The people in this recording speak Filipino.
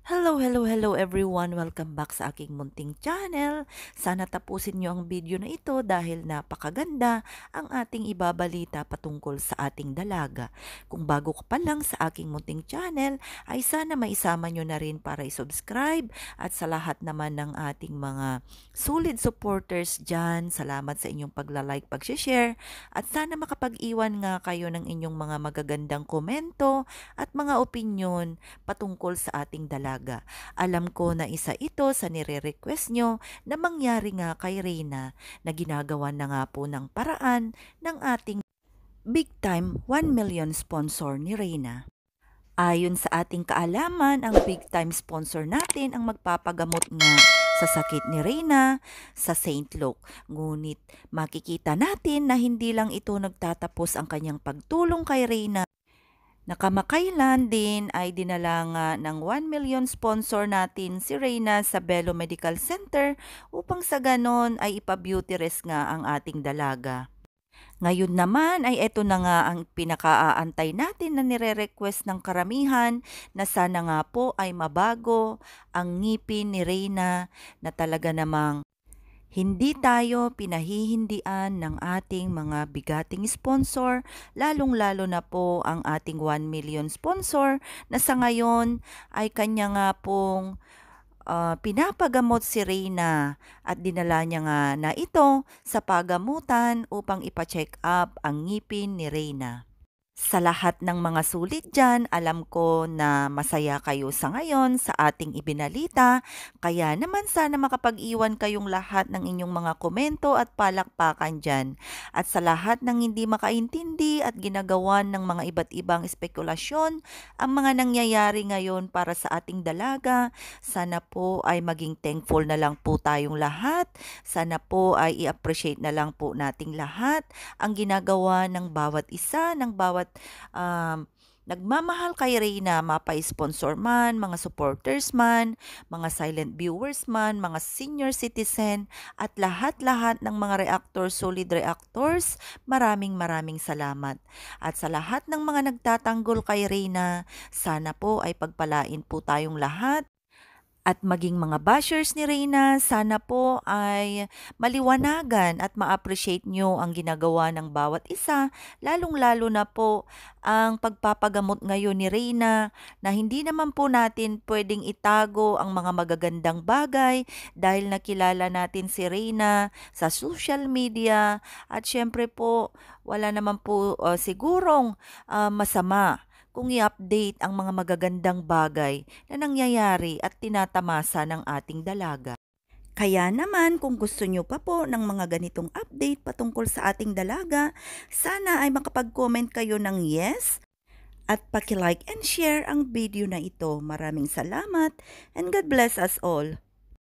Hello everyone! Welcome back sa aking munting channel. Sana tapusin nyo ang video na ito dahil napakaganda ang ating ibabalita patungkol sa ating dalaga. Kung bago ka pa lang sa aking munting channel, ay sana maisama nyo na rin para i-subscribe. At sa lahat naman ng ating mga solid supporters dyan, salamat sa inyong pagla-like, pag-share. At sana makapag-iwan nga kayo ng inyong mga magagandang komento at mga opinyon patungkol sa ating dalaga. Alam ko na isa ito sa nire-request nyo na mangyari nga kay Reyna na ginagawa na nga po ng paraan ng ating big time 1 million sponsor ni Reyna. Ayon sa ating kaalaman, ang big time sponsor natin ang magpapagamot nga sa sakit ni Reyna sa St. Luke. Ngunit makikita natin na hindi lang ito nagtatapos ang kanyang pagtulong kay Reyna. Nakamakailan din ay dinala nga ng 1 million sponsor natin si Reyna sa Bello Medical Center upang sa ganon ay ipa-beauty rest nga ang ating dalaga. Ngayon naman ay eto na nga ang pinakaaantay natin na nire-request ng karamihan na sana nga po ay mabago ang ngipin ni Reyna na talaga namang hindi tayo pinahihindian ng ating mga bigating sponsor, lalong-lalo na po ang ating 1 million sponsor na sa ngayon ay kanya nga pong pinapagamot si Reyna at dinala niya nga na ito sa pagamutan upang ipa-check up ang ngipin ni Reyna. Sa lahat ng mga sulit dyan, alam ko na masaya kayo sa ngayon sa ating ibinalita. Kaya naman sana makapag-iwan kayong lahat ng inyong mga komento at palakpakan dyan. At sa lahat ng hindi makaintindi at ginagawan ng mga iba't ibang espekulasyon, ang mga nangyayari ngayon para sa ating dalaga, sana po ay maging thankful na lang po tayong lahat. Sana po ay i-appreciate na lang po nating lahat ang ginagawa ng bawat isa, ng bawat nagmamahal kay Reyna, mapa-sponsor man, mga supporters man, mga silent viewers man, mga senior citizen, at lahat-lahat ng mga reactors, solid reactors, maraming salamat. At sa lahat ng mga nagtatanggol kay Reyna, sana po ay pagpalain po tayong lahat. At maging mga bashers ni Reyna, sana po ay maliwanagan at ma-appreciate nyo ang ginagawa ng bawat isa, lalong-lalo na po ang pagpapagamot ngayon ni Reyna na hindi naman po natin pwedeng itago ang mga magagandang bagay dahil nakilala natin si Reyna sa social media at syempre po wala naman po sigurong masama kung i-update ang mga magagandang bagay na nangyayari at tinatamasa ng ating dalaga. Kaya naman kung gusto nyo pa po ng mga ganitong update patungkol sa ating dalaga, sana ay makapag-comment kayo ng yes at paki-like and share ang video na ito. Maraming salamat and God bless us all.